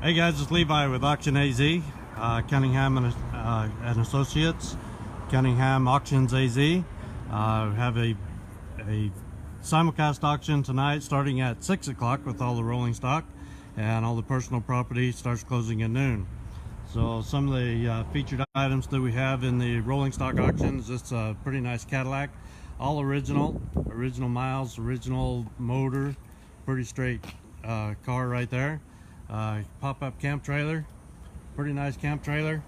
Hey guys, it's Levi with Auction AZ, Cunningham and Associates, Cunningham Auctions AZ. We have a simulcast auction tonight starting at 6 o'clock with all the rolling stock, and all the personal property starts closing at noon. So some of the featured items that we have in the rolling stock auction is this pretty nice Cadillac, all original miles, original motor, pretty straight car right there. Pop-up camp trailer, pretty nice camp trailer,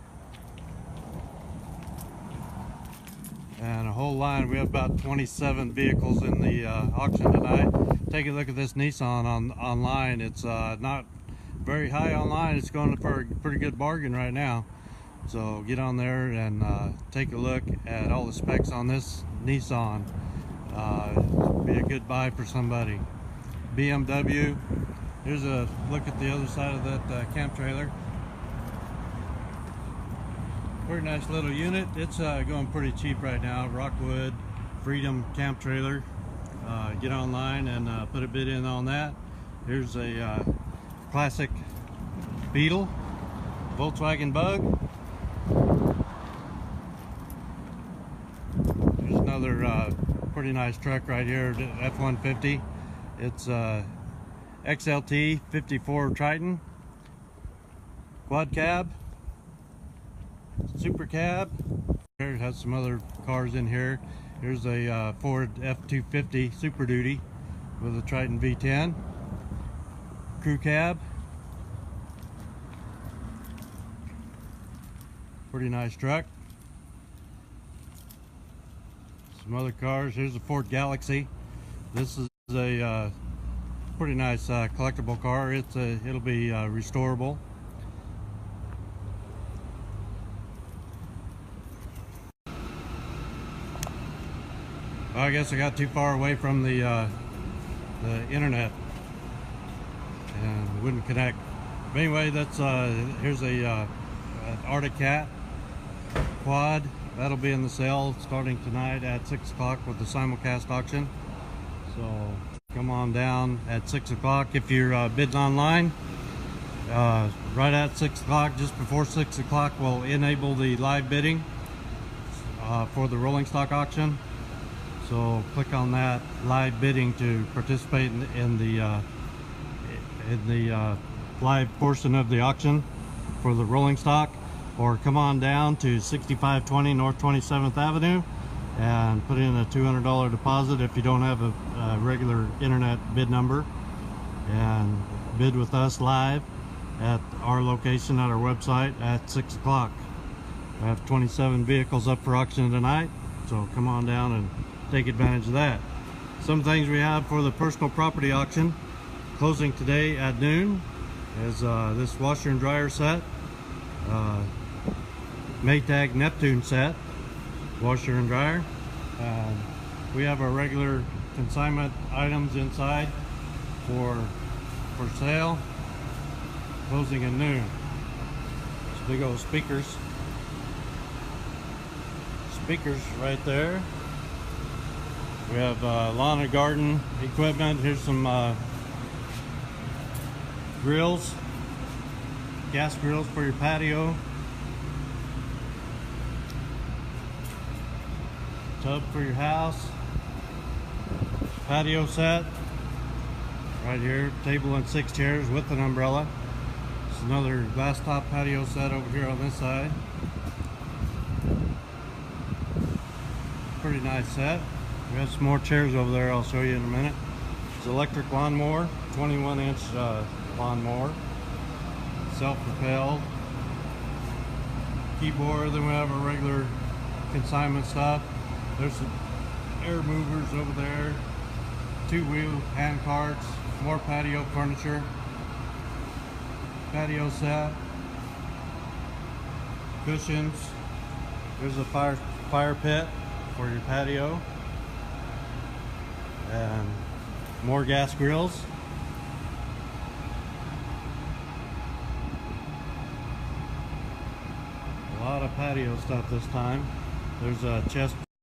and a whole line. We have about 27 vehicles in the auction tonight. Take a look at this Nissan online. It's not very high online. It's going for a pretty good bargain right now, so get on there and take a look at all the specs on this Nissan. Be a good buy for somebody. BMW. Here's a look at the other side of that camp trailer. Very nice little unit. It's going pretty cheap right now. Rockwood Freedom camp trailer. Get online and put a bid in on that. Here's a classic Beetle, Volkswagen Bug. There's another pretty nice truck right here, F-150. It's XLT 54 Triton, quad cab, super cab. It has some other cars in here. Here's a Ford F-250 Super Duty with a Triton V10, crew cab. Pretty nice truck. Some other cars. Here's a Ford Galaxy. This is a pretty nice collectible car. It'll be restorable. Well, I guess I got too far away from the internet and wouldn't connect. But anyway, that's here's an Arctic Cat quad. That'll be in the sale starting tonight at 6 o'clock with the simulcast auction. So come on down at 6 o'clock if you're bidding online. Right at 6 o'clock, just before 6 o'clock, we'll enable the live bidding for the rolling stock auction. So click on that live bidding to participate in the live portion of the auction for the rolling stock, or come on down to 6520 North 27th Avenue and put in a $200 deposit if you don't have a regular internet bid number, and bid with us live at our location at our website at 6 o'clock. I have 27 vehicles up for auction tonight, so come on down and take advantage of that. Some things we have for the personal property auction closing today at noon is this washer and dryer set, Maytag Neptune set, washer and dryer. We have our regular consignment items inside for sale, closing at noon. These big old speakers right there. We have lawn and garden equipment. Here's some grills, gas grills for your patio, tub for your house, patio set right here, table and 6 chairs with an umbrella. There's another glass top patio set over here on this side. Pretty nice set. We have some more chairs over there I'll show you in a minute. It's an electric lawnmower, 21-inch lawnmower, self-propelled keyboard. Then we have our regular consignment stuff. There's some air movers over there, 2-wheel hand carts, more patio furniture, patio set, cushions. There's a fire pit for your patio, and more gas grills. A lot of patio stuff this time. There's a chest